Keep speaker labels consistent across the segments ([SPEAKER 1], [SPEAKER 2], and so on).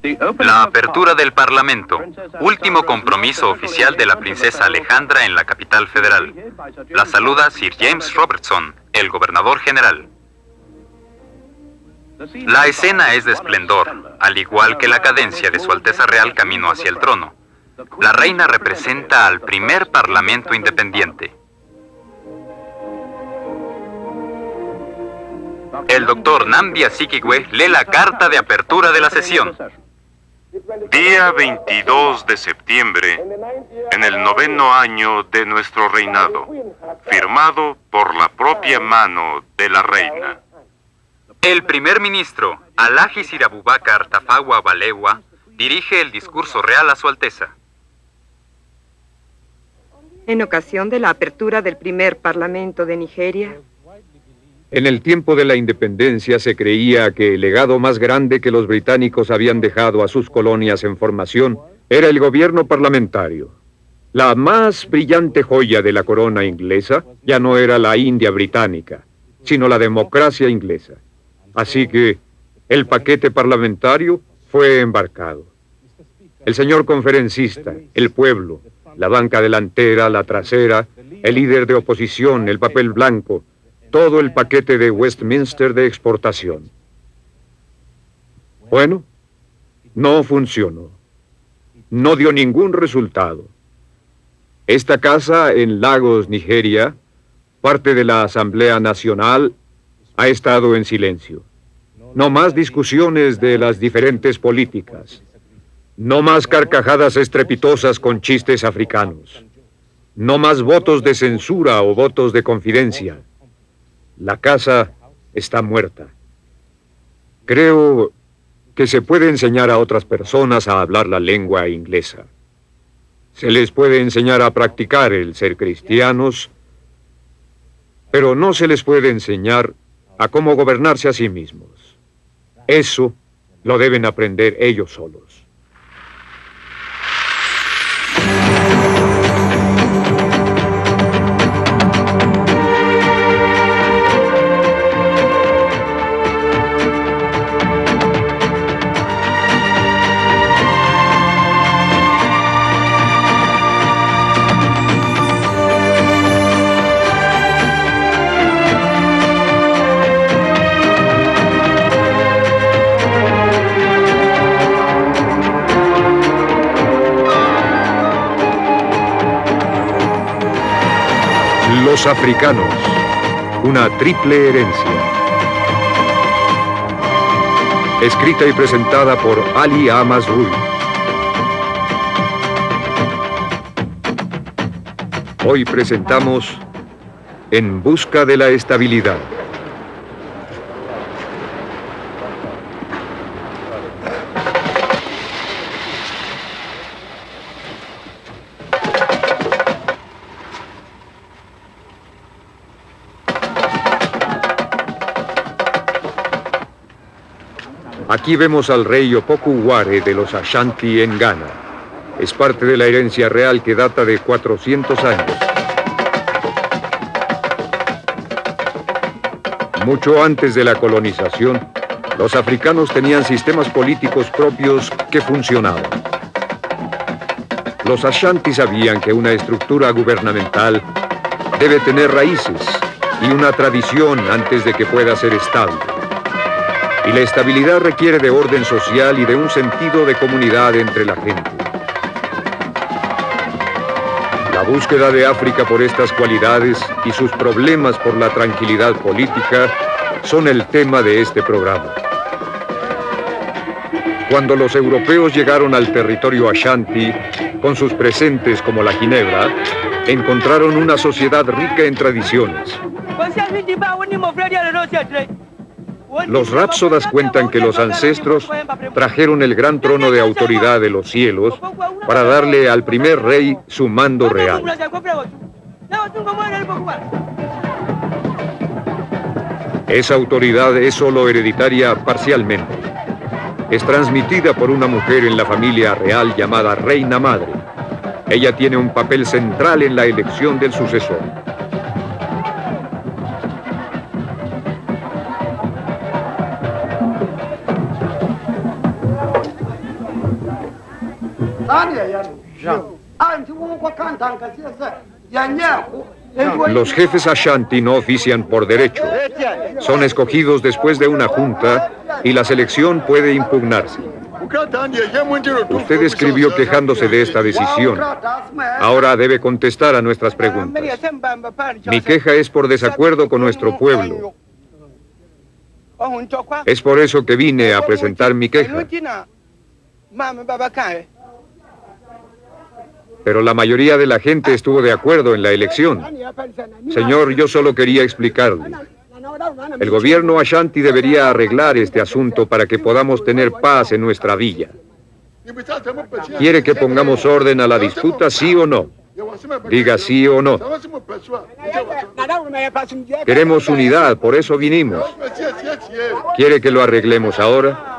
[SPEAKER 1] La apertura del Parlamento, último compromiso oficial de la princesa Alejandra en la capital federal. La saluda Sir James Robertson, el gobernador general. La escena es de esplendor, al igual que la cadencia de Su Alteza Real camino hacia el trono. La reina representa al primer parlamento independiente. El doctor Nnamdi Azikiwe lee la carta de apertura de la sesión.
[SPEAKER 2] Día 22 de septiembre, en el 9º año de nuestro reinado, firmado por la propia mano de la reina.
[SPEAKER 1] El primer ministro, Alhaji Sir Abubakar Tafawa Balewa, dirige el discurso real a Su Alteza.
[SPEAKER 3] En ocasión de la apertura del primer Parlamento de Nigeria.
[SPEAKER 4] En el tiempo de la independencia se creía que el legado más grande que los británicos habían dejado a sus colonias en formación era el gobierno parlamentario. La más brillante joya de la corona inglesa ya no era la India británica, sino la democracia inglesa. Así que el paquete parlamentario fue embarcado. El señor conferencista, el pueblo, la banca delantera, la trasera, el líder de oposición, el papel blanco, todo el paquete de Westminster de exportación. Bueno, no funcionó. No dio ningún resultado. Esta casa en Lagos, Nigeria, parte de la Asamblea Nacional, ha estado en silencio. No más discusiones de las diferentes políticas. No más carcajadas estrepitosas con chistes africanos. No más votos de censura o votos de confidencia. La casa está muerta. Creo que se puede enseñar a otras personas a hablar la lengua inglesa. Se les puede enseñar a practicar el ser cristianos, pero no se les puede enseñar a cómo gobernarse a sí mismos. Eso lo deben aprender ellos solos. Los africanos, una triple herencia. Escrita y presentada por Ali Amas-Rui. Hoy presentamos En busca de la estabilidad. Aquí vemos al rey Opoku-Ware de los Ashanti en Ghana. Es parte de la herencia real que data de 400 años. Mucho antes de la colonización, los africanos tenían sistemas políticos propios que funcionaban. Los Ashanti sabían que una estructura gubernamental debe tener raíces y una tradición antes de que pueda ser estable. Y la estabilidad requiere de orden social y de un sentido de comunidad entre la gente. La búsqueda de África por estas cualidades y sus problemas por la tranquilidad política son el tema de este programa. Cuando los europeos llegaron al territorio Ashanti, con sus presentes como la ginebra, encontraron una sociedad rica en tradiciones. Los rapsodas cuentan que los ancestros trajeron el gran trono de autoridad de los cielos para darle al primer rey su mando real. Esa autoridad es solo hereditaria parcialmente. Es transmitida por una mujer en la familia real llamada Reina Madre. Ella tiene un papel central en la elección del sucesor. Los jefes Ashanti no ofician por derecho. Son escogidos después de una junta y la selección puede impugnarse. Usted escribió quejándose de esta decisión. Ahora debe contestar a nuestras preguntas. Mi queja es por desacuerdo con nuestro pueblo. Es por eso que vine a presentar mi queja. Pero la mayoría de la gente estuvo de acuerdo en la elección. Señor, yo solo quería explicarle. El gobierno Ashanti debería arreglar este asunto para que podamos tener paz en nuestra villa. ¿Quiere que pongamos orden a la disputa, sí o no? Diga sí o no. Queremos unidad, por eso vinimos. ¿Quiere que lo arreglemos ahora?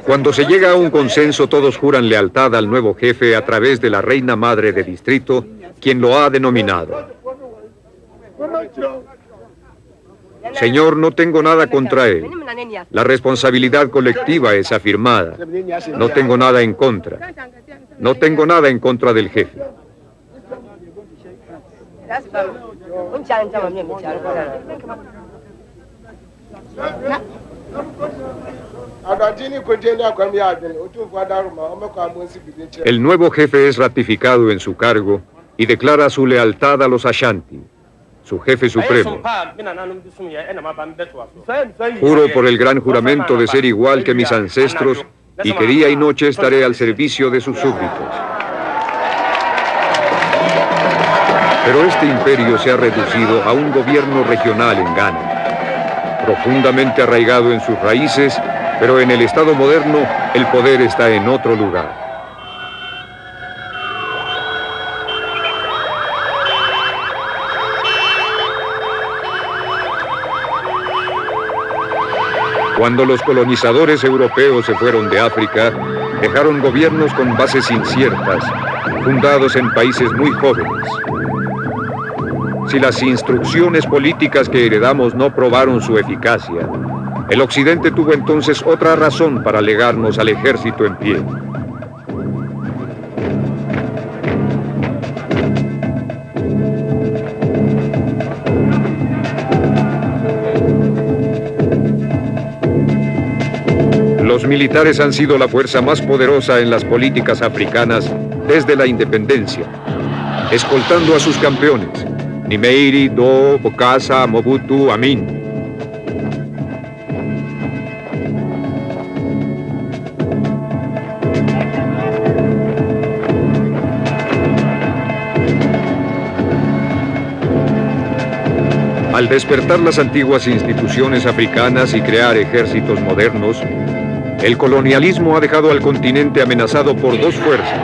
[SPEAKER 4] Cuando se llega a un consenso, todos juran lealtad al nuevo jefe a través de la reina madre de distrito, quien lo ha denominado. Señor, no tengo nada contra él. La responsabilidad colectiva es afirmada. No tengo nada en contra. No tengo nada en contra del jefe. El nuevo jefe es ratificado en su cargo y declara su lealtad a los Ashanti, su jefe supremo. Juro por el gran juramento de ser igual que mis ancestros y que día y noche estaré al servicio de sus súbditos. Pero este imperio se ha reducido a un gobierno regional en Ghana, profundamente arraigado en sus raíces, pero en el Estado moderno el poder está en otro lugar. Cuando los colonizadores europeos se fueron de África, dejaron gobiernos con bases inciertas, fundados en países muy jóvenes. Si las instrucciones políticas que heredamos no probaron su eficacia, el Occidente tuvo entonces otra razón para legarnos al ejército en pie. Los militares han sido la fuerza más poderosa en las políticas africanas desde la independencia, escoltando a sus campeones, Nimeiri, Do, Bokassa, Mobutu, Amin. Al despertar las antiguas instituciones africanas y crear ejércitos modernos, el colonialismo ha dejado al continente amenazado por dos fuerzas: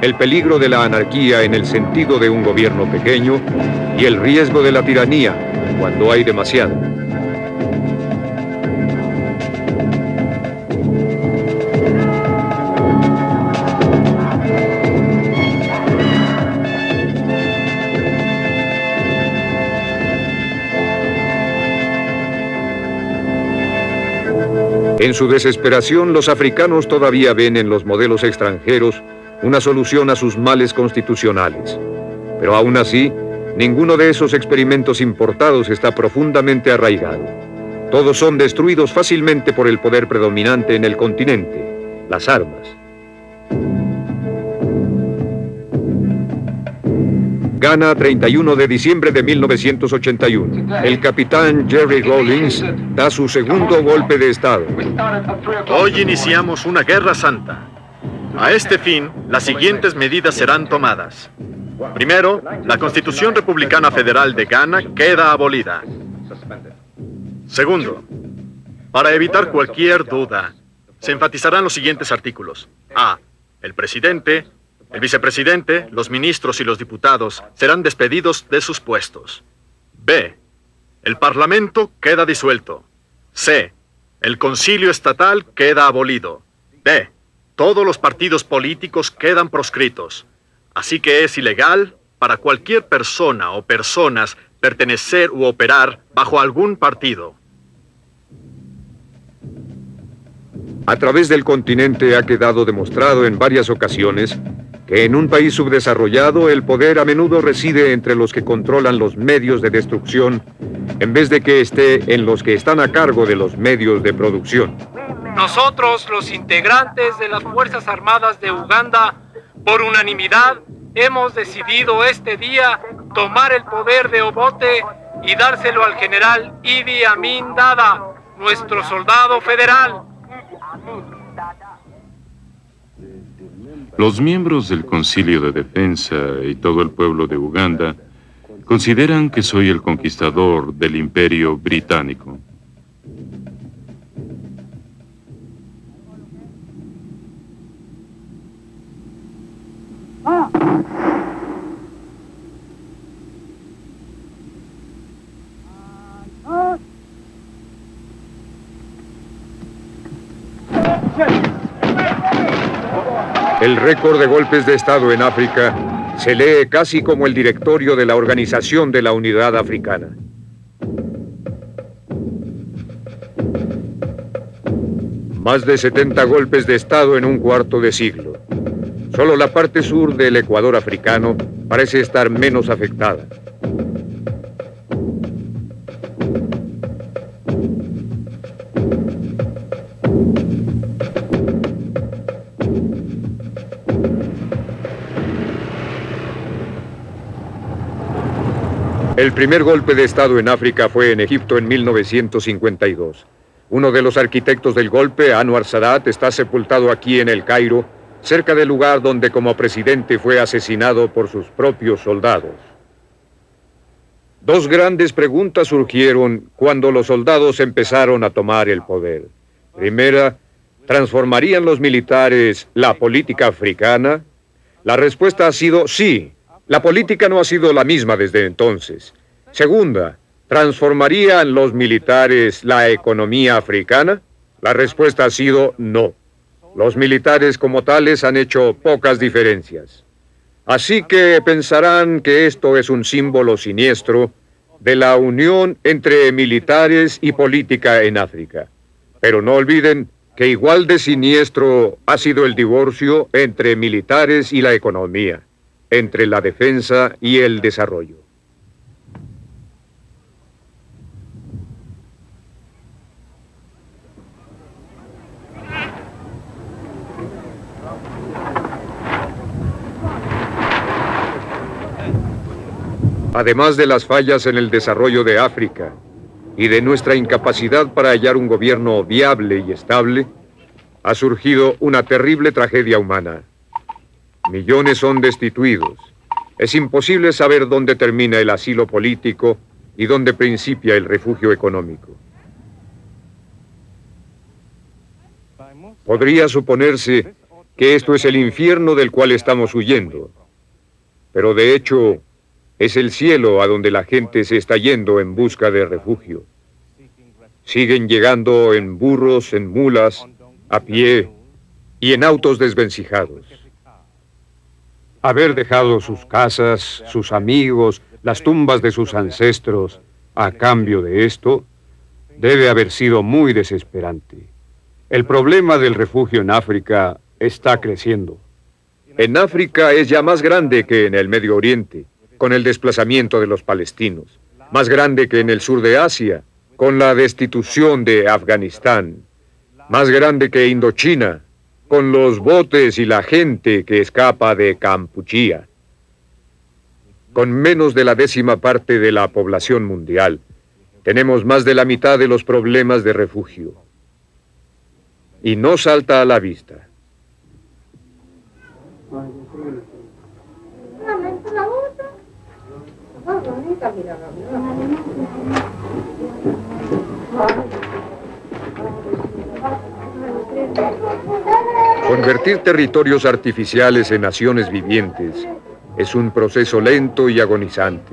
[SPEAKER 4] el peligro de la anarquía en el sentido de un gobierno pequeño y el riesgo de la tiranía cuando hay demasiado. En su desesperación, los africanos todavía ven en los modelos extranjeros una solución a sus males constitucionales. Pero aún así, ninguno de esos experimentos importados está profundamente arraigado. Todos son destruidos fácilmente por el poder predominante en el continente, las armas. Ghana, 31 de diciembre de 1981. El capitán Jerry Rawlings da su segundo golpe de Estado.
[SPEAKER 5] Hoy iniciamos una guerra santa. A este fin, las siguientes medidas serán tomadas. Primero, la Constitución Republicana Federal de Ghana queda abolida. Segundo, para evitar cualquier duda, se enfatizarán los siguientes artículos. A. El presidente, el vicepresidente, los ministros y los diputados serán despedidos de sus puestos. B. El Parlamento queda disuelto. C. El Concilio Estatal queda abolido. D. Todos los partidos políticos quedan proscritos. Así que es ilegal para cualquier persona o personas pertenecer u operar bajo algún partido.
[SPEAKER 4] A través del continente ha quedado demostrado en varias ocasiones que en un país subdesarrollado el poder a menudo reside entre los que controlan los medios de destrucción en vez de que esté en los que están a cargo de los medios de producción.
[SPEAKER 6] Nosotros, los integrantes de las Fuerzas Armadas de Uganda, por unanimidad, hemos decidido este día tomar el poder de Obote y dárselo al general Idi Amin Dada, nuestro soldado federal.
[SPEAKER 2] Los miembros del Concilio de Defensa y todo el pueblo de Uganda consideran que soy el conquistador del Imperio Británico.
[SPEAKER 4] El récord de golpes de Estado en África se lee casi como el directorio de la Organización de la Unidad Africana. Más de 70 golpes de Estado en un cuarto de siglo. Solo la parte sur del Ecuador africano parece estar menos afectada. El primer golpe de Estado en África fue en Egipto en 1952. Uno de los arquitectos del golpe, Anwar Sadat, está sepultado aquí en El Cairo, cerca del lugar donde como presidente fue asesinado por sus propios soldados. Dos grandes preguntas surgieron cuando los soldados empezaron a tomar el poder. Primera, ¿transformarían los militares la política africana? La respuesta ha sido sí. La política no ha sido la misma desde entonces. Segunda, ¿transformarían los militares la economía africana? La respuesta ha sido no. Los militares como tales han hecho pocas diferencias. Así que pensarán que esto es un símbolo siniestro de la unión entre militares y política en África. Pero no olviden que igual de siniestro ha sido el divorcio entre militares y la economía, entre la defensa y el desarrollo. Además de las fallas en el desarrollo de África y de nuestra incapacidad para hallar un gobierno viable y estable, ha surgido una terrible tragedia humana. Millones son destituidos. Es imposible saber dónde termina el asilo político y dónde principia el refugio económico. Podría suponerse que esto es el infierno del cual estamos huyendo, pero de hecho es el cielo a donde la gente se está yendo en busca de refugio. Siguen llegando en burros, en mulas, a pie y en autos desvencijados. Haber dejado sus casas, sus amigos, las tumbas de sus ancestros, a cambio de esto, debe haber sido muy desesperante. El problema del refugio en África está creciendo. En África es ya más grande que en el Medio Oriente, con el desplazamiento de los palestinos, más grande que en el sur de Asia, con la destitución de Afganistán, más grande que Indochina, con los botes y la gente que escapa de Kampuchea, con menos de la 10ª parte de la población mundial. Tenemos más de la mitad de los problemas de refugio. Y no salta a la vista. Convertir territorios artificiales en naciones vivientes es un proceso lento y agonizante,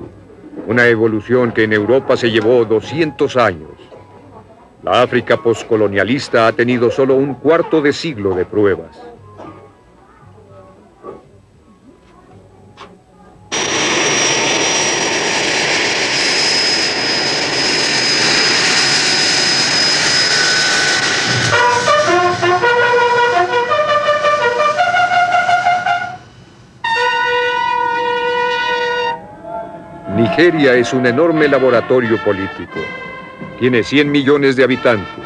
[SPEAKER 4] una evolución que en Europa se llevó 200 años. La África poscolonialista ha tenido solo un cuarto de siglo de pruebas. Nigeria es un enorme laboratorio político. Tiene 100 millones de habitantes.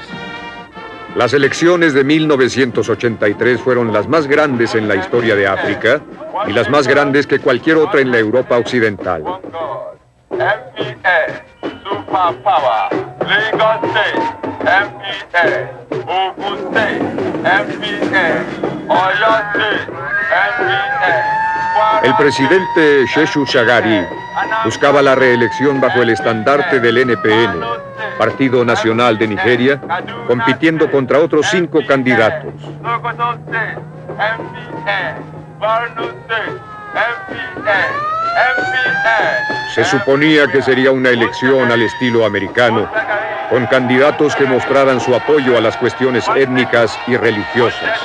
[SPEAKER 4] Las elecciones de 1983 fueron las más grandes en la historia de África y las más grandes que cualquier otra en la Europa occidental. El presidente Shehu Shagari buscaba la reelección bajo el estandarte del NPN, Partido Nacional de Nigeria, compitiendo contra otros 5 candidatos. Se suponía que sería una elección al estilo americano, con candidatos que mostraran su apoyo a las cuestiones étnicas y religiosas.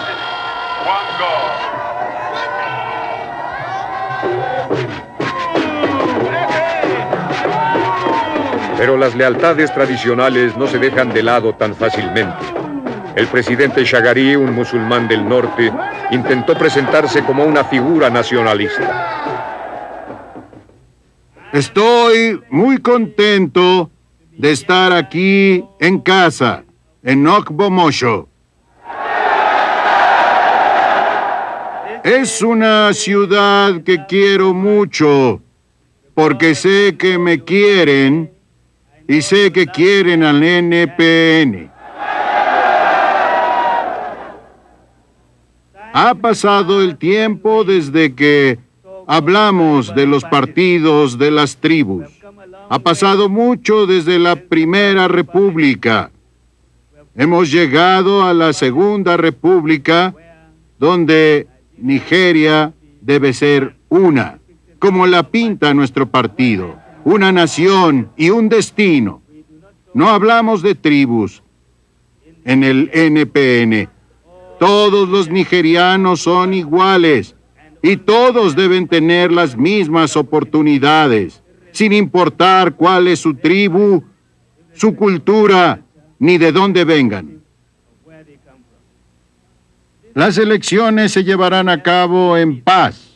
[SPEAKER 4] Pero las lealtades tradicionales no se dejan de lado tan fácilmente. El presidente Shagari, un musulmán del norte, intentó presentarse como una figura nacionalista.
[SPEAKER 7] Estoy muy contento de estar aquí en casa, en Ogbomosho. Es una ciudad que quiero mucho, porque sé que me quieren y sé que quieren al NPN. Ha pasado el tiempo desde que hablamos de los partidos de las tribus. Ha pasado mucho desde la Primera República. Hemos llegado a la Segunda República, donde Nigeria debe ser una, como la pinta nuestro partido, una nación y un destino. No hablamos de tribus. En el NPN, todos los nigerianos son iguales y todos deben tener las mismas oportunidades, sin importar cuál es su tribu, su cultura, ni de dónde vengan. Las elecciones se llevarán a cabo en paz.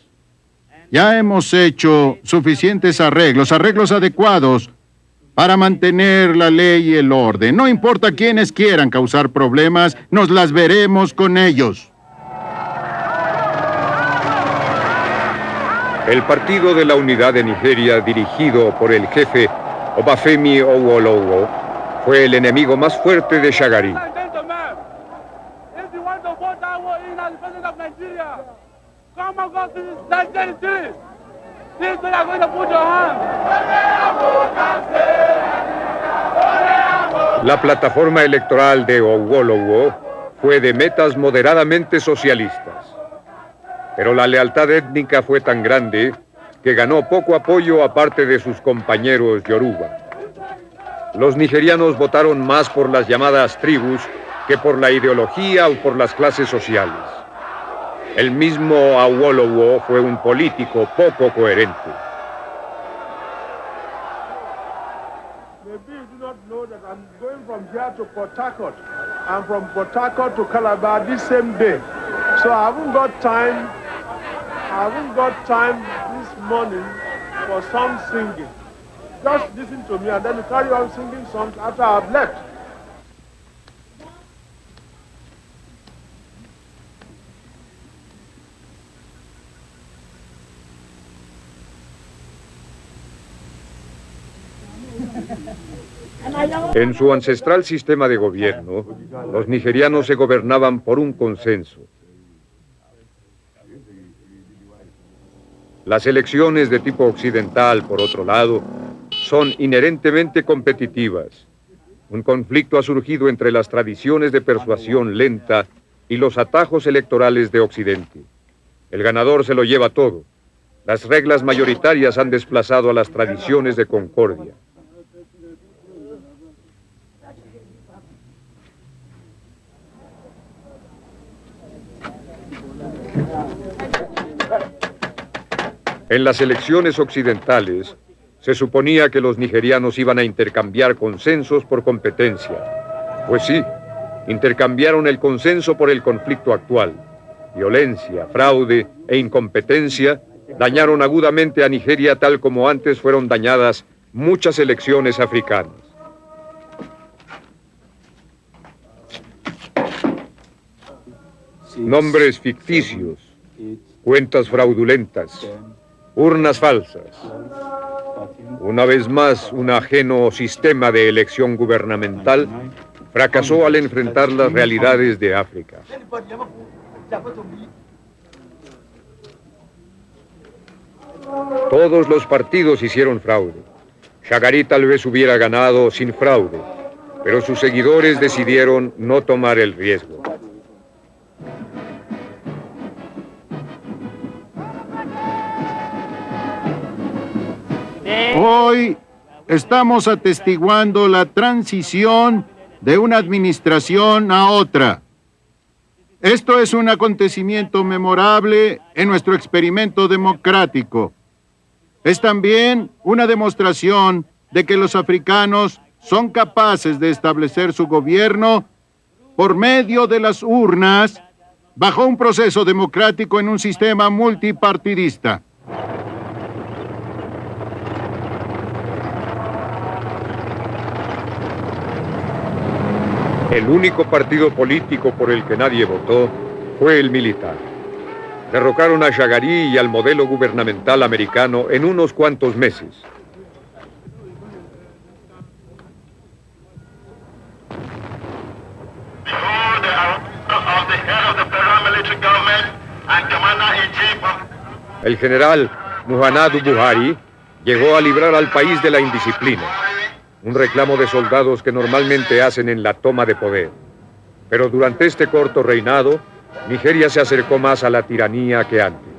[SPEAKER 7] Ya hemos hecho suficientes arreglos adecuados para mantener la ley y el orden. No importa quiénes quieran causar problemas, nos las veremos con ellos.
[SPEAKER 4] El Partido de la Unidad de Nigeria, dirigido por el jefe Obafemi Awolowo, fue el enemigo más fuerte de Shagari. La plataforma electoral de Awolowo fue de metas moderadamente socialistas. Pero la lealtad étnica fue tan grande que ganó poco apoyo aparte de sus compañeros Yoruba. Los nigerianos votaron más por las llamadas tribus que por la ideología o por las clases sociales. El mismo Awolowo fue un político poco coherente.
[SPEAKER 8] Maybe you do not know that I'm going from here to Port Harcourt and from Port Harcourt to Calabar this same day. So I haven't got time this morning for some singing. Just listen to me and then you carry on singing songs after I've left.
[SPEAKER 4] En su ancestral sistema de gobierno, los nigerianos se gobernaban por un consenso. Las elecciones de tipo occidental, por otro lado, son inherentemente competitivas. Un conflicto ha surgido entre las tradiciones de persuasión lenta y los atajos electorales de Occidente. El ganador se lo lleva todo. Las reglas mayoritarias han desplazado a las tradiciones de concordia. En las elecciones occidentales, se suponía que los nigerianos iban a intercambiar consensos por competencia. Pues sí, intercambiaron el consenso por el conflicto actual. Violencia, fraude e incompetencia dañaron agudamente a Nigeria tal como antes fueron dañadas muchas elecciones africanas. Nombres ficticios, cuentas fraudulentas, urnas falsas. Una vez más, un ajeno sistema de elección gubernamental fracasó al enfrentar las realidades de África. Todos los partidos hicieron fraude. Shagari tal vez hubiera ganado sin fraude, pero sus seguidores decidieron no tomar el riesgo.
[SPEAKER 7] Hoy estamos atestiguando la transición de una administración a otra. Esto es un acontecimiento memorable en nuestro experimento democrático. Es también una demostración de que los africanos son capaces de establecer su gobierno por medio de las urnas bajo un proceso democrático en un sistema multipartidista.
[SPEAKER 4] El único partido político por el que nadie votó fue el militar. Derrocaron a Shagari y al modelo gubernamental americano en unos cuantos meses. El general Muhammadu Buhari llegó a librar al país de la indisciplina, un reclamo de soldados que normalmente hacen en la toma de poder. Pero durante este corto reinado, Nigeria se acercó más a la tiranía que antes.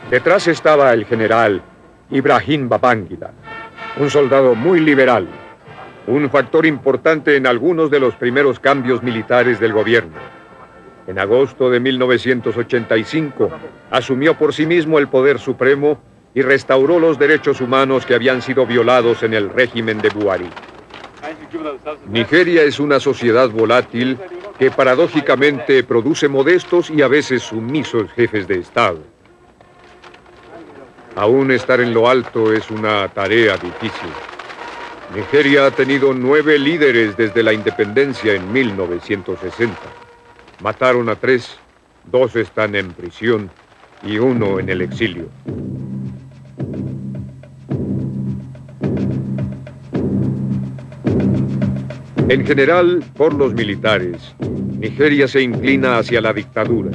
[SPEAKER 4] Detrás estaba el general Ibrahim Babangida, un soldado muy liberal, un factor importante en algunos de los primeros cambios militares del gobierno. En agosto de 1985, asumió por sí mismo el poder supremo y restauró los derechos humanos que habían sido violados en el régimen de Buhari. Nigeria es una sociedad volátil que paradójicamente produce modestos y a veces sumisos jefes de Estado. Aún estar en lo alto es una tarea difícil. Nigeria ha tenido 9 líderes desde la independencia en 1960. Mataron a 3, 2 están en prisión y 1 en el exilio. En general, por los militares, Nigeria se inclina hacia la dictadura.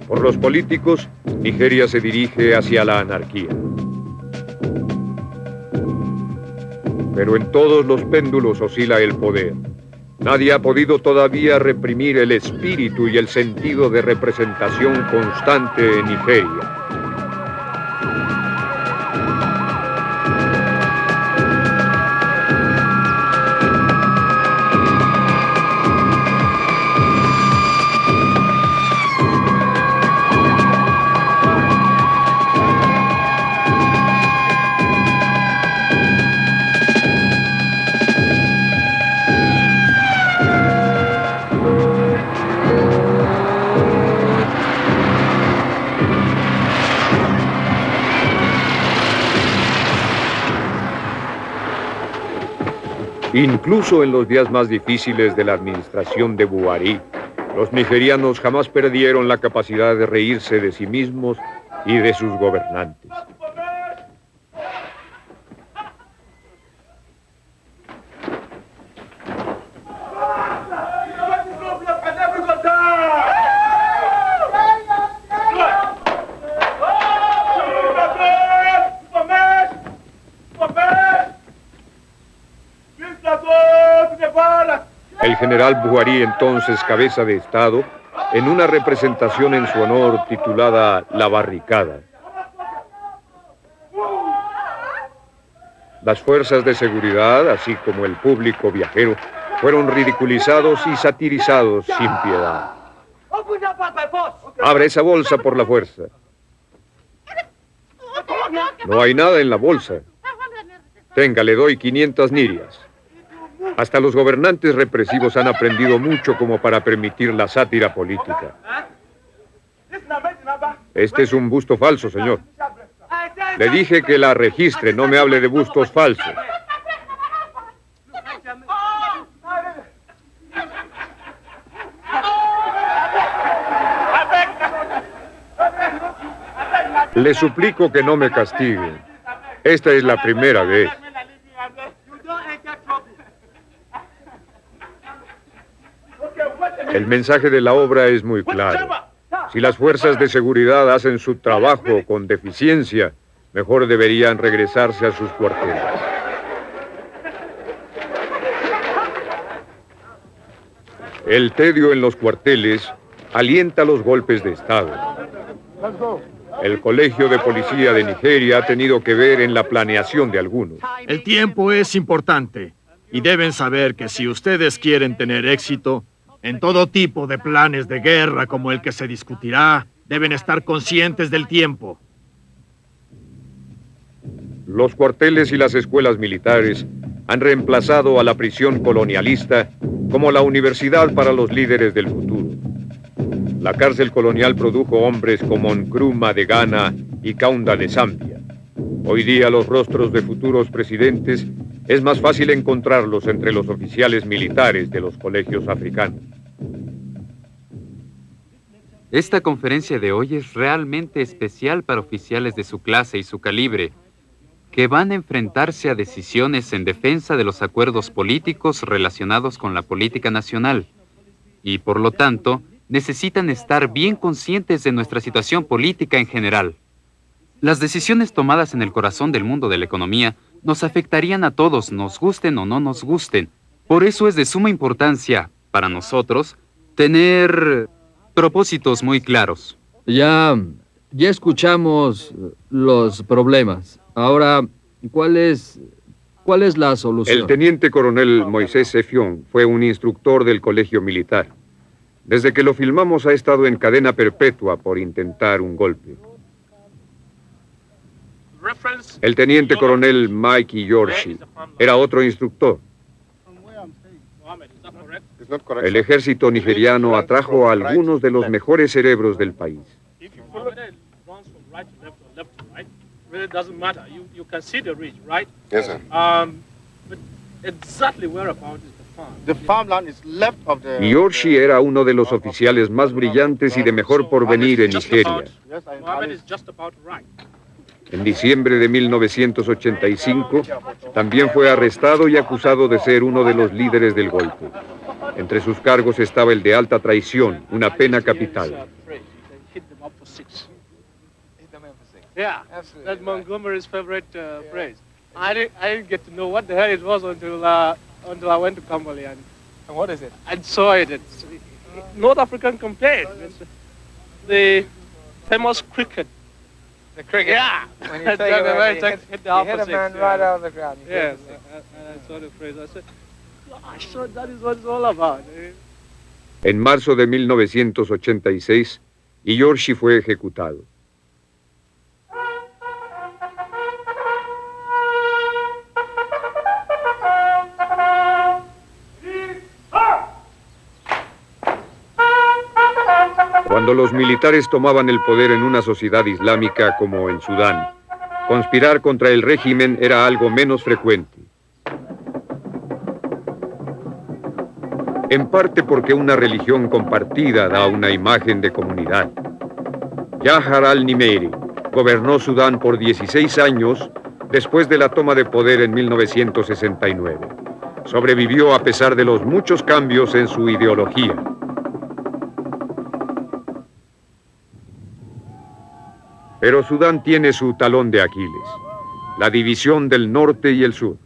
[SPEAKER 4] Por los políticos, Nigeria se dirige hacia la anarquía. Pero en todos los péndulos oscila el poder. Nadie ha podido todavía reprimir el espíritu y el sentido de representación constante en Nigeria. Incluso en los días más difíciles de la administración de Buhari, los nigerianos jamás perdieron la capacidad de reírse de sí mismos y de sus gobernantes. El general Buhari, entonces cabeza de Estado, en una representación en su honor titulada La Barricada. Las fuerzas de seguridad, así como el público viajero, fueron ridiculizados y satirizados sin piedad. Abre esa bolsa por la fuerza. No hay nada en la bolsa. Tenga, le doy 500 nirias. Hasta los gobernantes represivos han aprendido mucho como para permitir la sátira política. Este es un busto falso, señor. Le dije que la registre, no me hable de bustos falsos. Le suplico que no me castiguen. Esta es la primera vez. El mensaje de la obra es muy claro. Si las fuerzas de seguridad hacen su trabajo con deficiencia, mejor deberían regresarse a sus cuarteles. El tedio en los cuarteles alienta los golpes de Estado. El Colegio de Policía de Nigeria ha tenido que ver en la planeación de algunos.
[SPEAKER 5] El tiempo es importante y deben saber que si ustedes quieren tener éxito en todo tipo de planes de guerra como el que se discutirá, deben estar conscientes del tiempo.
[SPEAKER 4] Los cuarteles y las escuelas militares han reemplazado a la prisión colonialista como la universidad para los líderes del futuro. La cárcel colonial produjo hombres como Nkrumah de Ghana y Kaunda de Zambia. Hoy día los rostros de futuros presidentes es más fácil encontrarlos entre los oficiales militares de los colegios africanos.
[SPEAKER 1] Esta conferencia de hoy es realmente especial para oficiales de su clase y su calibre, que van a enfrentarse a decisiones en defensa de los acuerdos políticos relacionados con la política nacional, y por lo tanto, necesitan estar bien conscientes de nuestra situación política en general. Las decisiones tomadas en el corazón del mundo de la economía nos afectarían a todos, nos gusten o no nos gusten. Por eso es de suma importancia, para nosotros, tener propósitos muy claros.
[SPEAKER 9] Ya escuchamos los problemas. Ahora, ¿cuál es la solución?
[SPEAKER 4] El teniente coronel Moisés Effiong fue un instructor del colegio militar. Desde que lo filmamos ha estado en cadena perpetua por intentar un golpe. El teniente coronel Mike Iyorshi era otro instructor. El ejército nigeriano atrajo a algunos de los mejores cerebros del país. Iyorshi era uno de los oficiales más brillantes y de mejor porvenir en Nigeria. En diciembre de 1985, también fue arrestado y acusado de ser uno de los líderes del golpe. Entre sus cargos estaba el de alta traición, una pena capital.
[SPEAKER 6] Yeah, that's Montgomery's favorite phrase. I didn't get to know what the hell it was until I went to Kamali. And what is it? I saw it. It's North African campaign. It's the famous cricket.
[SPEAKER 10] The cricket?
[SPEAKER 6] Yeah.
[SPEAKER 10] When you say
[SPEAKER 6] hit the
[SPEAKER 10] hit a man right out of the ground.
[SPEAKER 6] Yes, and I saw the phrase. I said, gosh, so that is what it's all about.
[SPEAKER 4] En marzo de 1986, Iyorshi fue ejecutado. Cuando los militares tomaban el poder en una sociedad islámica como en Sudán, conspirar contra el régimen era algo menos frecuente. En parte porque una religión compartida da una imagen de comunidad. Yahya al-Nimeri gobernó Sudán por 16 años después de la toma de poder en 1969. Sobrevivió a pesar de los muchos cambios en su ideología. Pero Sudán tiene su talón de Aquiles, la división del norte y el sur.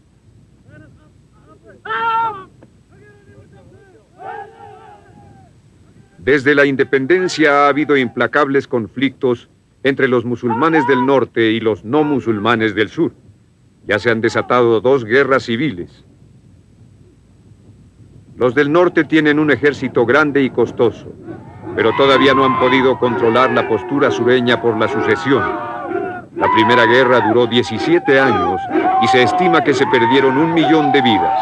[SPEAKER 4] Desde la independencia ha habido implacables conflictos entre los musulmanes del norte y los no musulmanes del sur. Ya se han desatado 2 guerras civiles. Los del norte tienen un ejército grande y costoso, pero todavía no han podido controlar la postura sureña por la sucesión. La primera guerra duró 17 años y se estima que se perdieron 1 millón de vidas.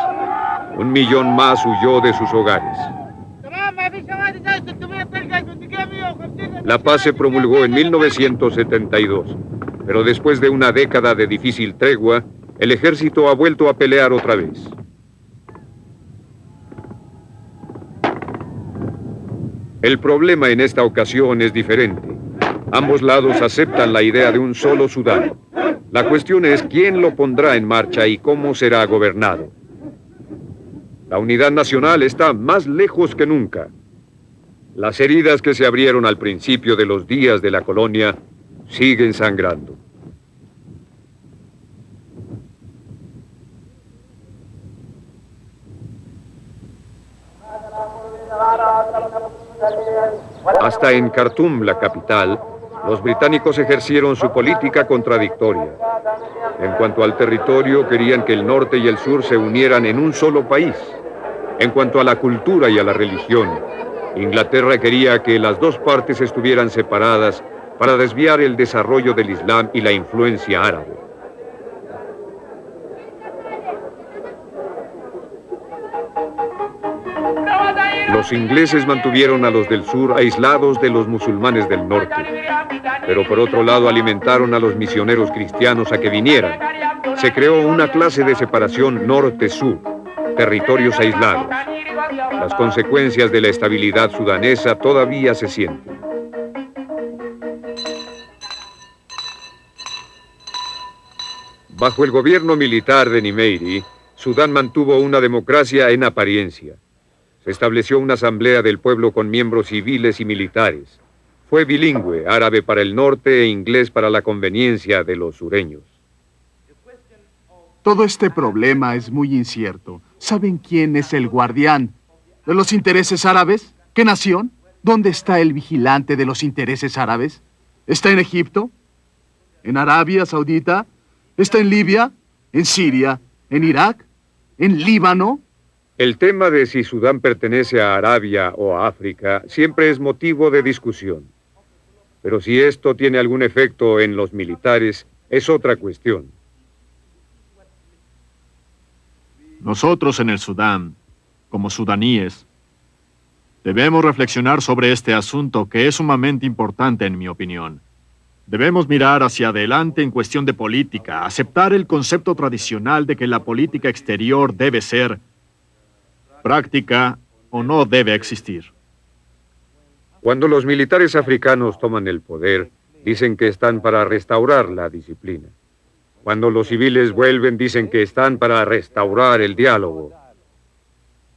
[SPEAKER 4] 1 millón más huyó de sus hogares. La paz se promulgó en 1972, pero después de una década de difícil tregua, el ejército ha vuelto a pelear otra vez. El problema en esta ocasión es diferente. Ambos lados aceptan la idea de un solo Sudán. La cuestión es quién lo pondrá en marcha y cómo será gobernado. La unidad nacional está más lejos que nunca. Las heridas que se abrieron al principio de los días de la colonia siguen sangrando. Hasta en Khartoum, la capital, los británicos ejercieron su política contradictoria. En cuanto al territorio, querían que el norte y el sur se unieran en un solo país. En cuanto a la cultura y a la religión, Inglaterra quería que las dos partes estuvieran separadas para desviar el desarrollo del Islam y la influencia árabe. Los ingleses mantuvieron a los del sur aislados de los musulmanes del norte, pero por otro lado alimentaron a los misioneros cristianos a que vinieran. Se creó una clase de separación norte-sur, territorios aislados. Las consecuencias de la estabilidad sudanesa todavía se sienten. Bajo el gobierno militar de Nimeiri, Sudán mantuvo una democracia en apariencia. Se estableció una asamblea del pueblo con miembros civiles y militares. Fue bilingüe, árabe para el norte e inglés para la conveniencia de los sureños.
[SPEAKER 11] Todo este problema es muy incierto. ¿Saben quién es el guardián de los intereses árabes? ¿Qué nación? ¿Dónde está el vigilante de los intereses árabes? ¿Está en Egipto? ¿En Arabia Saudita? ¿Está en Libia? ¿En Siria? ¿En Irak? ¿En Líbano?
[SPEAKER 4] El tema de si Sudán pertenece a Arabia o a África siempre es motivo de discusión. Pero si esto tiene algún efecto en los militares, es otra cuestión.
[SPEAKER 5] Nosotros en el Sudán, como sudaníes, debemos reflexionar sobre este asunto que es sumamente importante en mi opinión. Debemos mirar hacia adelante en cuestión de política, aceptar el concepto tradicional de que la política exterior debe ser práctica o no debe existir.
[SPEAKER 4] Cuando los militares africanos toman el poder, dicen que están para restaurar la disciplina. Cuando los civiles vuelven, dicen que están para restaurar el diálogo.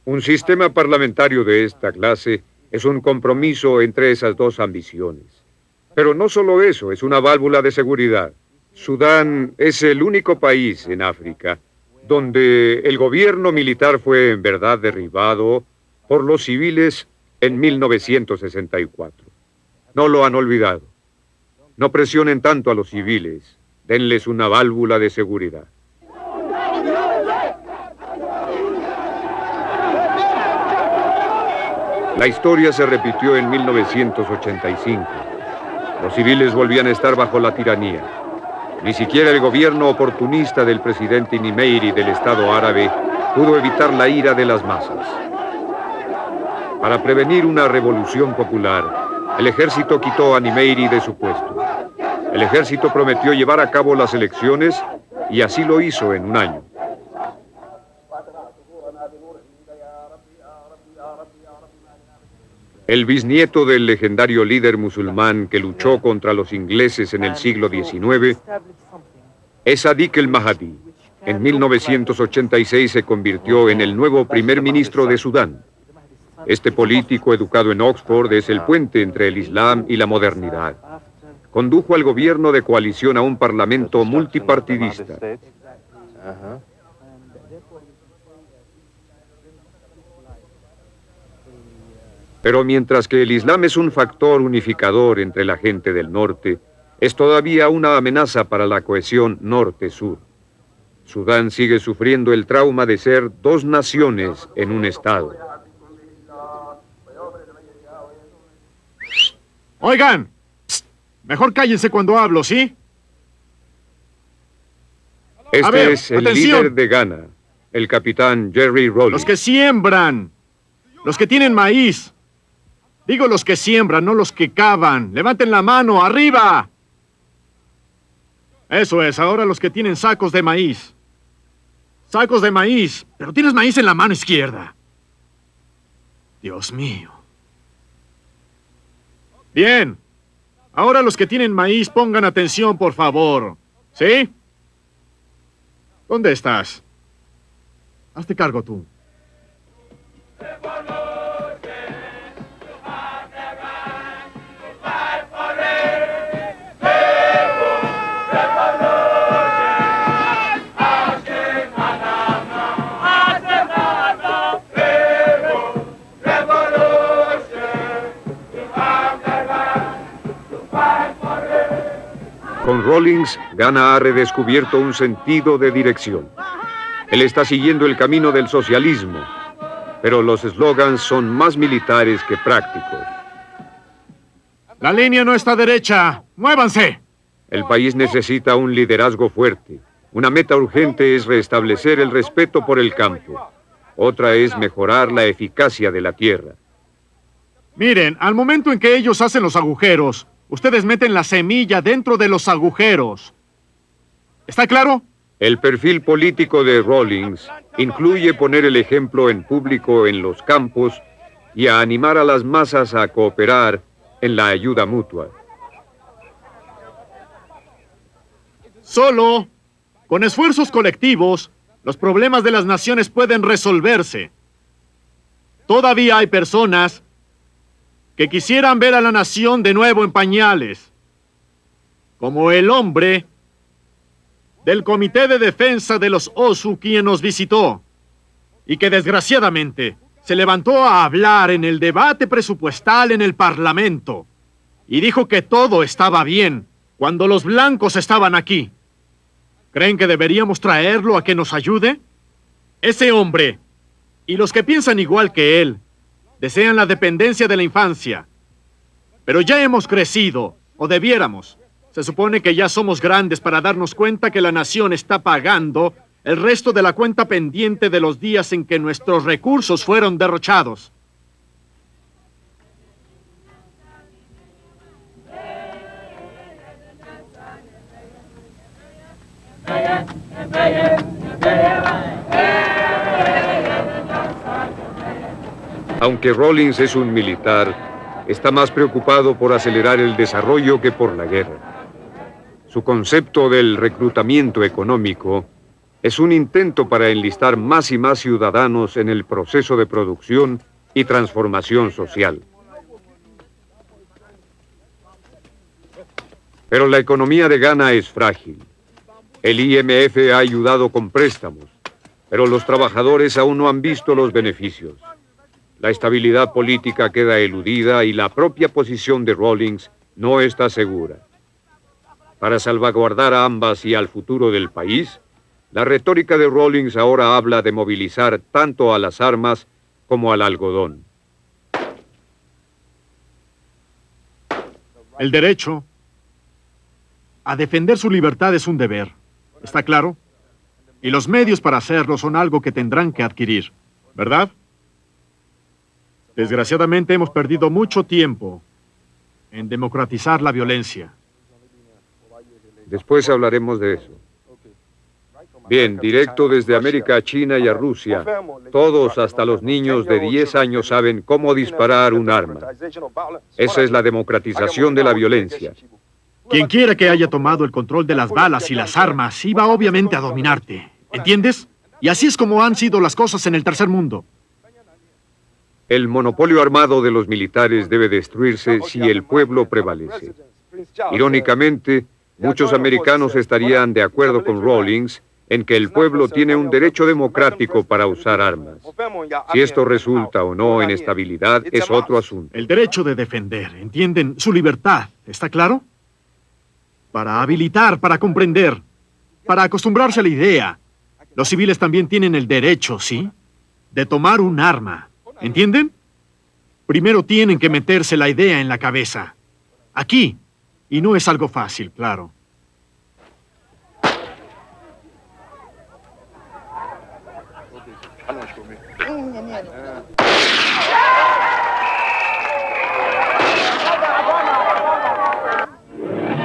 [SPEAKER 4] Un sistema parlamentario de esta clase es un compromiso entre esas dos ambiciones. Pero no solo eso, es una válvula de seguridad. Sudán es el único país en África donde el gobierno militar fue en verdad derribado por los civiles en 1964. No lo han olvidado. No presionen tanto a los civiles. Denles una válvula de seguridad. La historia se repitió en 1985. Los civiles volvían a estar bajo la tiranía. Ni siquiera el gobierno oportunista del presidente Nimeiri del Estado árabe pudo evitar la ira de las masas. Para prevenir una revolución popular, el ejército quitó a Nimeiri de su puesto. El ejército prometió llevar a cabo las elecciones y así lo hizo en un año. El bisnieto del legendario líder musulmán que luchó contra los ingleses en el siglo XIX es Sadiq el-Mahdi. En 1986 se convirtió en el nuevo primer ministro de Sudán. Este político, educado en Oxford, es el puente entre el Islam y la modernidad. Condujo al gobierno de coalición a un parlamento multipartidista. Pero mientras que el Islam es un factor unificador entre la gente del norte, es todavía una amenaza para la cohesión norte-sur. Sudán sigue sufriendo el trauma de ser dos naciones en un estado.
[SPEAKER 5] Oigan, mejor cállense cuando hablo, ¿sí?
[SPEAKER 4] Este es el líder de Ghana, El capitán Jerry Rawlings.
[SPEAKER 5] Los que siembran. Los que tienen maíz. Digo los que siembran, no los que cavan. Levanten la mano, arriba. Eso es, ahora los que tienen sacos de maíz. Sacos de maíz, pero tienes maíz en la mano izquierda. Dios mío. Bien. Ahora los que tienen maíz, pongan atención, por favor. ¿Sí? ¿Dónde estás? Hazte cargo tú.
[SPEAKER 4] Con Rawlings, Ghana ha redescubierto un sentido de dirección. Él está siguiendo el camino del socialismo, pero los eslogans son más militares que prácticos.
[SPEAKER 5] La línea no está derecha. ¡Muévanse!
[SPEAKER 4] El país necesita un liderazgo fuerte. Una meta urgente es restablecer el respeto por el campo. Otra es mejorar la eficacia de la tierra.
[SPEAKER 5] Miren, al momento en que ellos hacen los agujeros, ustedes meten la semilla dentro de los agujeros. ¿Está claro?
[SPEAKER 4] El perfil político de Rawlings incluye poner el ejemplo en público en los campos y a animar a las masas a cooperar en la ayuda mutua.
[SPEAKER 5] Solo con esfuerzos colectivos, los problemas de las naciones pueden resolverse. Todavía hay personas que quisieran ver a la nación de nuevo en pañales, como el hombre del Comité de Defensa de los OSU quien nos visitó, y que desgraciadamente se levantó a hablar en el debate presupuestal en el Parlamento, y dijo que todo estaba bien cuando los blancos estaban aquí. ¿Creen que deberíamos traerlo a que nos ayude? Ese hombre, y los que piensan igual que él, desean la dependencia de la infancia. Pero ya hemos crecido, o debiéramos. Se supone que ya somos grandes para darnos cuenta que la nación está pagando el resto de la cuenta pendiente de los días en que nuestros recursos fueron derrochados.
[SPEAKER 4] Aunque Rawlings es un militar, está más preocupado por acelerar el desarrollo que por la guerra. Su concepto del reclutamiento económico es un intento para enlistar más y más ciudadanos en el proceso de producción y transformación social. Pero la economía de Ghana es frágil. El IMF ha ayudado con préstamos, pero los trabajadores aún no han visto los beneficios. La estabilidad política queda eludida y la propia posición de Rawlings no está segura. Para salvaguardar a ambas y al futuro del país, la retórica de Rawlings ahora habla de movilizar tanto a las armas como al algodón.
[SPEAKER 5] El derecho a defender su libertad es un deber, ¿está claro? Y los medios para hacerlo son algo que tendrán que adquirir, ¿verdad? Desgraciadamente hemos perdido mucho tiempo en democratizar la violencia.
[SPEAKER 4] Después hablaremos de eso. Bien, directo desde América a China y a Rusia, todos, hasta los niños de 10 años, saben cómo disparar un arma. Esa es la democratización de la violencia.
[SPEAKER 5] Quien quiera que haya tomado el control de las balas y las armas iba obviamente a dominarte, ¿entiendes? Y así es como han sido las cosas en el tercer mundo.
[SPEAKER 4] El monopolio armado de los militares debe destruirse si el pueblo prevalece. Irónicamente, muchos americanos estarían de acuerdo con Rawlings en que el pueblo tiene un derecho democrático para usar armas. Si esto resulta o no en estabilidad es otro asunto.
[SPEAKER 5] El derecho de defender, ¿entienden? Su libertad, ¿está claro? Para habilitar, para comprender, para acostumbrarse a la idea. Los civiles también tienen el derecho, ¿sí?, de tomar un arma. ¿Entienden? Primero tienen que meterse la idea en la cabeza. Aquí. Y no es algo fácil, claro.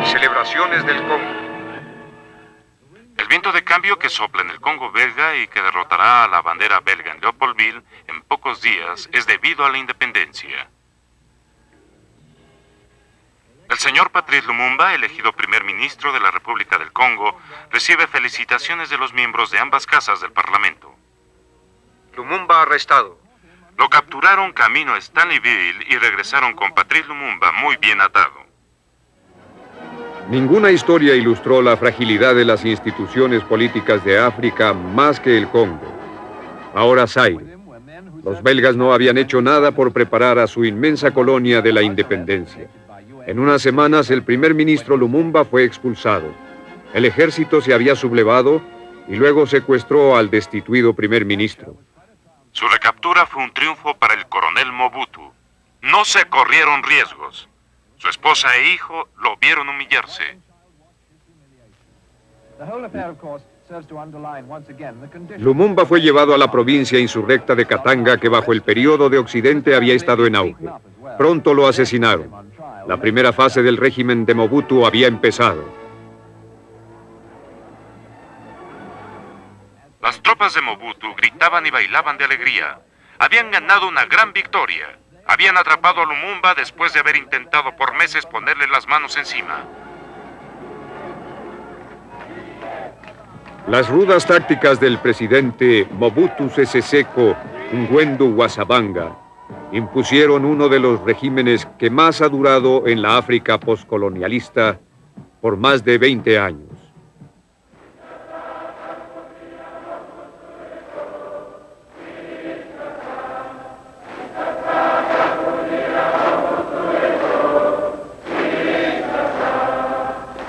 [SPEAKER 4] Celebraciones del Congo.
[SPEAKER 2] El viento de cambio que sopla en el Congo belga y que derrotará a la bandera belga en Leopoldville en pocos días es debido a la independencia. El señor Patrice Lumumba, elegido primer ministro de la República del Congo, recibe felicitaciones de los miembros de ambas casas del Parlamento.
[SPEAKER 4] Lumumba arrestado.
[SPEAKER 2] Lo capturaron camino a Stanleyville y regresaron con Patrice Lumumba muy bien atado.
[SPEAKER 4] Ninguna historia ilustró la fragilidad de las instituciones políticas de África más que el Congo. Ahora Zaire. Los belgas no habían hecho nada por preparar a su inmensa colonia de la independencia. En unas semanas el primer ministro Lumumba fue expulsado. El ejército se había sublevado y luego secuestró al destituido primer ministro.
[SPEAKER 2] Su recaptura fue un triunfo para el coronel Mobutu. No se corrieron riesgos. Su esposa e hijo lo vieron humillarse.
[SPEAKER 4] Lumumba fue llevado a la provincia insurrecta de Katanga, que bajo el periodo de Occidente había estado en auge. Pronto lo asesinaron. La primera fase del régimen de Mobutu había empezado.
[SPEAKER 2] Las tropas de Mobutu gritaban y bailaban de alegría. Habían ganado una gran victoria. Habían atrapado a Lumumba después de haber intentado por meses ponerle las manos encima.
[SPEAKER 4] Las rudas tácticas del presidente Mobutu Sese Seko Ngbendu wa Zabanga impusieron uno de los regímenes que más ha durado en la África postcolonialista por más de 20 años.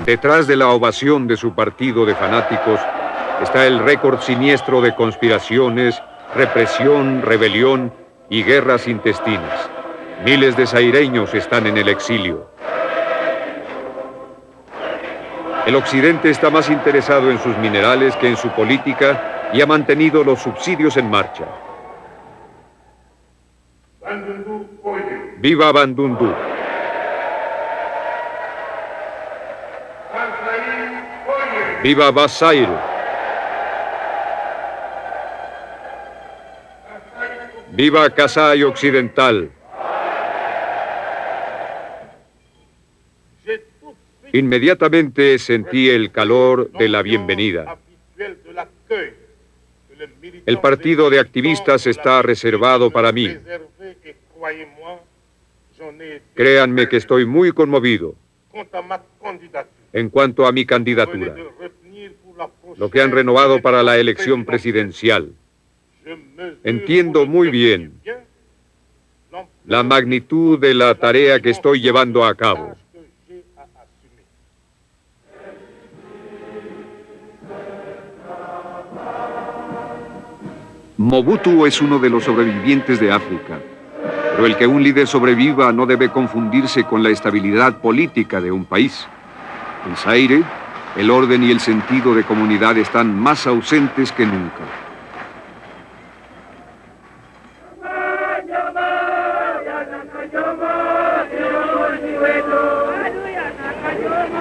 [SPEAKER 4] Detrás de la ovación de su partido de fanáticos está el récord siniestro de conspiraciones, represión, rebelión y guerras intestinas. Miles de zaireños están en el exilio. El occidente está más interesado en sus minerales que en su política y ha mantenido los subsidios en marcha. ¡Viva Bandundu! ¡Viva Bazaire! ¡Viva Kasai Occidental! Inmediatamente sentí el calor de la bienvenida. El partido de activistas está reservado para mí. Créanme que estoy muy conmovido en cuanto a mi candidatura, lo que han renovado para la elección presidencial. Entiendo muy bien la magnitud de la tarea que estoy llevando a cabo. Mobutu es uno de los sobrevivientes de África, pero el que un líder sobreviva no debe confundirse con la estabilidad política de un país. En Zaire, el orden y el sentido de comunidad están más ausentes que nunca.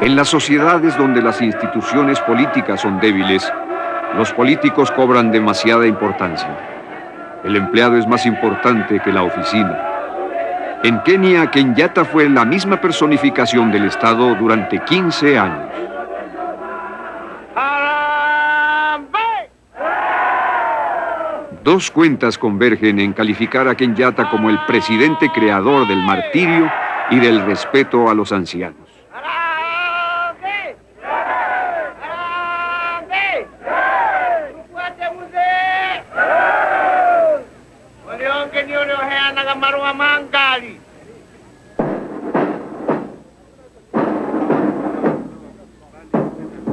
[SPEAKER 4] En las sociedades donde las instituciones políticas son débiles, los políticos cobran demasiada importancia. El empleado es más importante que la oficina. En Kenia, Kenyatta fue la misma personificación del Estado durante 15 años. Dos cuentas convergen en calificar a Kenyatta como el presidente creador del martirio y del respeto a los ancianos.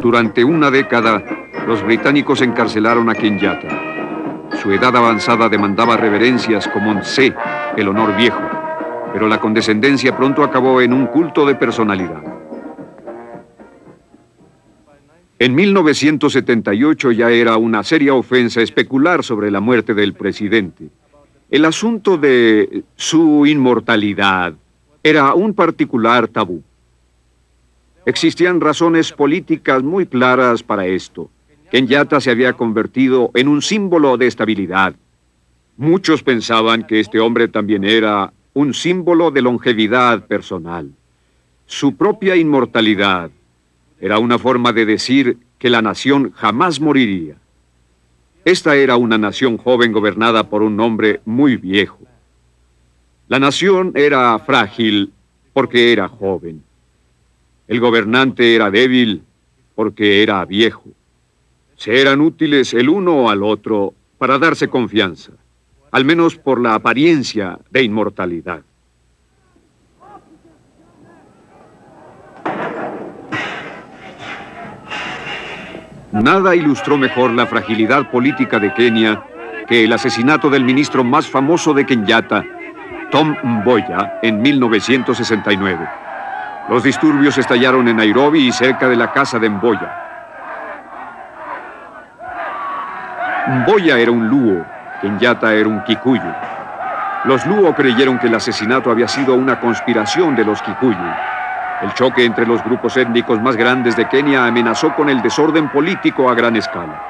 [SPEAKER 4] Durante una década, los británicos encarcelaron a Kenyatta. Su edad avanzada demandaba reverencias como Nse, el honor viejo, pero la condescendencia pronto acabó en un culto de personalidad. En 1978 ya era una seria ofensa especular sobre la muerte del presidente. El asunto de su inmortalidad era un particular tabú. Existían razones políticas muy claras para esto. Kenyatta se había convertido en un símbolo de estabilidad. Muchos pensaban que este hombre también era un símbolo de longevidad personal. Su propia inmortalidad era una forma de decir que la nación jamás moriría. Esta era una nación joven gobernada por un hombre muy viejo. La nación era frágil porque era joven. El gobernante era débil porque era viejo. Se eran útiles el uno al otro para darse confianza, al menos por la apariencia de inmortalidad. Nada ilustró mejor la fragilidad política de Kenia que el asesinato del ministro más famoso de Kenyatta, Tom Mboya, en 1969. Los disturbios estallaron en Nairobi y cerca de la casa de Mboya. Mboya era un Luo, Kenyatta era un Kikuyu. Los Luo creyeron que el asesinato había sido una conspiración de los Kikuyu. El choque entre los grupos étnicos más grandes de Kenia amenazó con el desorden político a gran escala.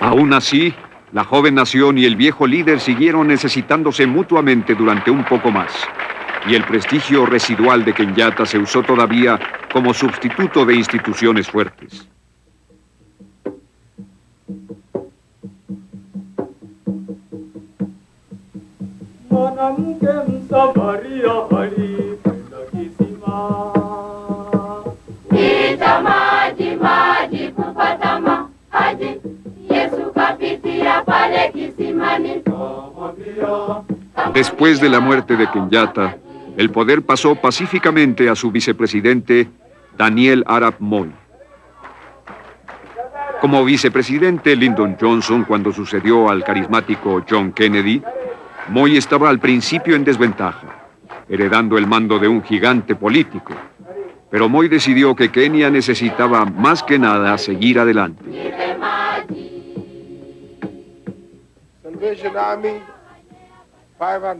[SPEAKER 4] Aún así, la joven nación y el viejo líder siguieron necesitándose mutuamente durante un poco más, y el prestigio residual de Kenyatta se usó todavía como sustituto de instituciones fuertes. Después de la muerte de Kenyatta, el poder pasó pacíficamente a su vicepresidente, Daniel Arap Moi. Como vicepresidente Lyndon Johnson, cuando sucedió al carismático John Kennedy, Moi estaba al principio en desventaja, heredando el mando de un gigante político. Pero Moi decidió que Kenia necesitaba más que nada seguir adelante.
[SPEAKER 8] Salvation Army, 500.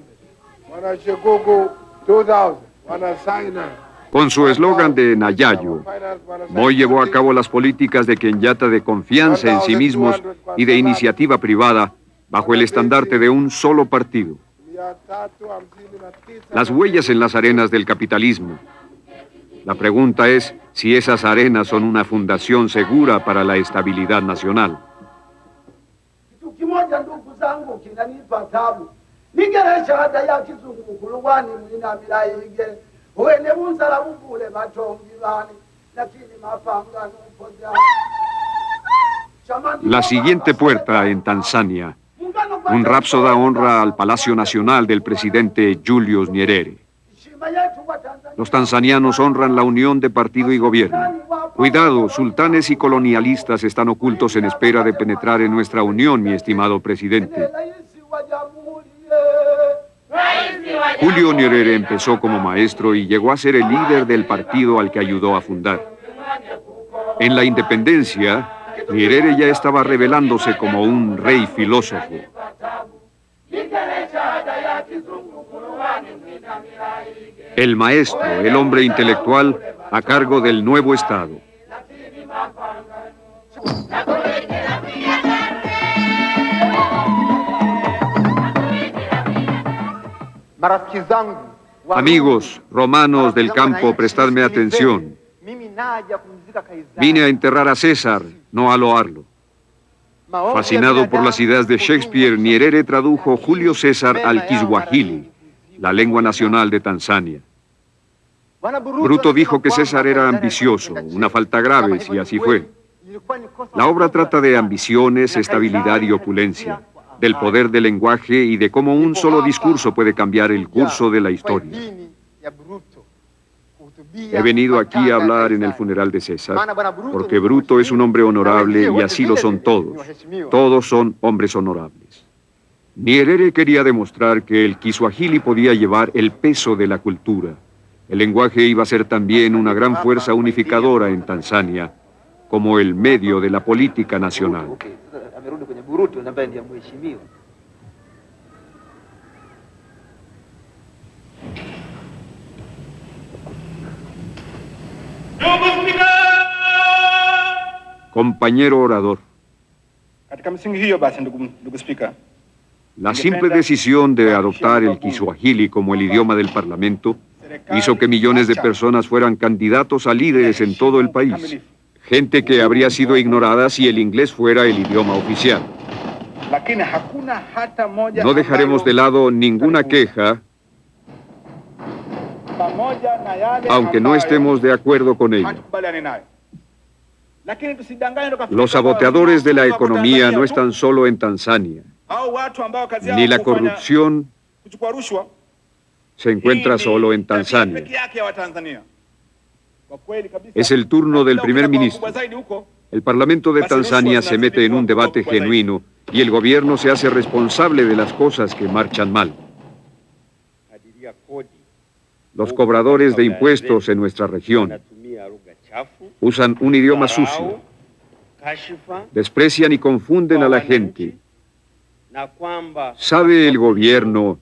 [SPEAKER 8] Wana Shikoku, 2,000. Wana Saina.
[SPEAKER 4] Con su eslogan de Nayayo, Moi llevó a cabo las políticas de Kenyatta de confianza en sí mismos y de iniciativa privada bajo el estandarte de un solo partido. Las huellas en las arenas del capitalismo. La pregunta es si esas arenas son una fundación segura para la estabilidad nacional. La siguiente puerta en Tanzania. Un rápsoda honra al Palacio Nacional del presidente Julius Nyerere. Los tanzanianos honran la unión de partido y gobierno. Cuidado, sultanes y colonialistas están ocultos en espera de penetrar en nuestra unión, mi estimado presidente. Julio Nyerere empezó como maestro y llegó a ser el líder del partido al que ayudó a fundar. En la independencia, Nyerere ya estaba revelándose como un rey filósofo. El maestro, el hombre intelectual, a cargo del nuevo Estado. Amigos romanos del campo, prestadme atención. Vine a enterrar a César, no a loarlo. Fascinado por las ideas de Shakespeare, Nyerere tradujo Julio César al Kiswahili, la lengua nacional de Tanzania. Bruto dijo que César era ambicioso, una falta grave, si así fue. La obra trata de ambiciones, estabilidad y opulencia, del poder del lenguaje y de cómo un solo discurso puede cambiar el curso de la historia. He venido aquí a hablar en el funeral de César, porque Bruto es un hombre honorable y así lo son todos. Todos son hombres honorables. Nyerere quería demostrar que el Kiswahili podía llevar el peso de la cultura. El lenguaje iba a ser también una gran fuerza unificadora en Tanzania, como el medio de la política nacional. Compañero orador. La simple decisión de adoptar el Kiswahili como el idioma del Parlamento hizo que millones de personas fueran candidatos a líderes en todo el país. Gente que habría sido ignorada si el inglés fuera el idioma oficial. No dejaremos de lado ninguna queja, aunque no estemos de acuerdo con ella. Los saboteadores de la economía no están solo en Tanzania, ni la corrupción se encuentra solo en Tanzania. Es el turno del primer ministro. El Parlamento de Tanzania se mete en un debate genuino y el gobierno se hace responsable de las cosas que marchan mal. Los cobradores de impuestos en nuestra región usan un idioma sucio, desprecian y confunden a la gente. ¿Sabe el gobierno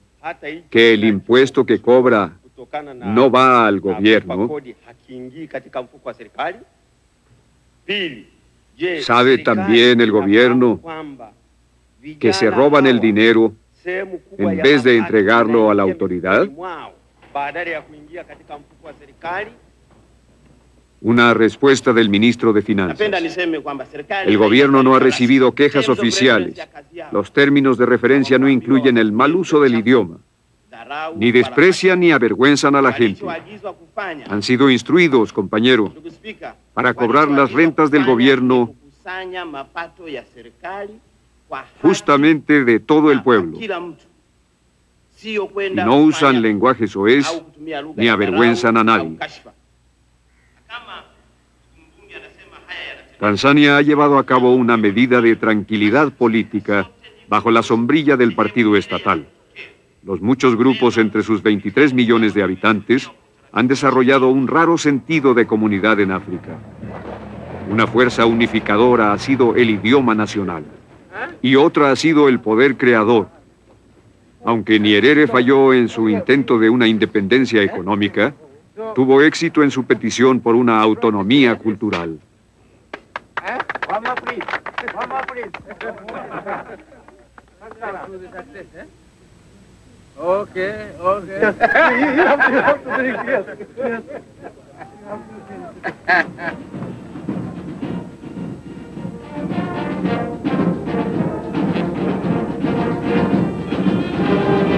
[SPEAKER 4] que el impuesto que cobra no va al gobierno? ¿Sabe también el gobierno que se roban el dinero en vez de entregarlo a la autoridad? Una respuesta del ministro de Finanzas. El gobierno no ha recibido quejas oficiales. Los términos de referencia no incluyen el mal uso del idioma. Ni desprecian ni avergüenzan a la gente. Han sido instruidos, compañero, para cobrar las rentas del gobierno justamente de todo el pueblo. Y no usan lenguaje soez ni avergüenzan a nadie. Tanzania ha llevado a cabo una medida de tranquilidad política bajo la sombrilla del partido estatal. Los muchos grupos entre sus 23 millones de habitantes han desarrollado un raro sentido de comunidad en África. Una fuerza unificadora ha sido el idioma nacional y otra ha sido el poder creador. Aunque Nyerere falló en su intento de una independencia económica, tuvo éxito en su petición por una autonomía cultural.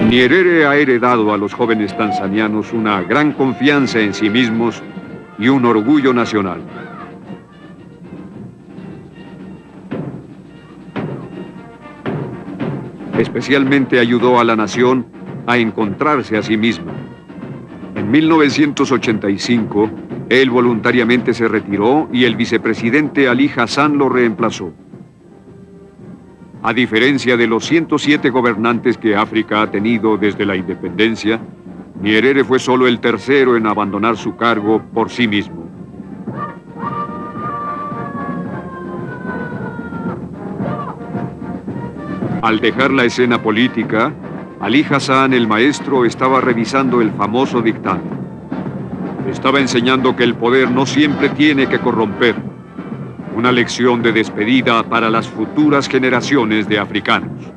[SPEAKER 4] Nyerere ha heredado a los jóvenes tanzanianos una gran confianza en sí mismos y un orgullo nacional. Especialmente ayudó a la nación a encontrarse a sí misma. En 1985, él voluntariamente se retiró y el vicepresidente Ali Hassan lo reemplazó. A diferencia de los 107 gobernantes que África ha tenido desde la independencia, Nyerere fue solo el tercero en abandonar su cargo por sí mismo. Al dejar la escena política, Ali Hassan, el maestro, estaba revisando el famoso dictamen. Estaba enseñando que el poder no siempre tiene que corromper. Una lección de despedida para las futuras generaciones de africanos.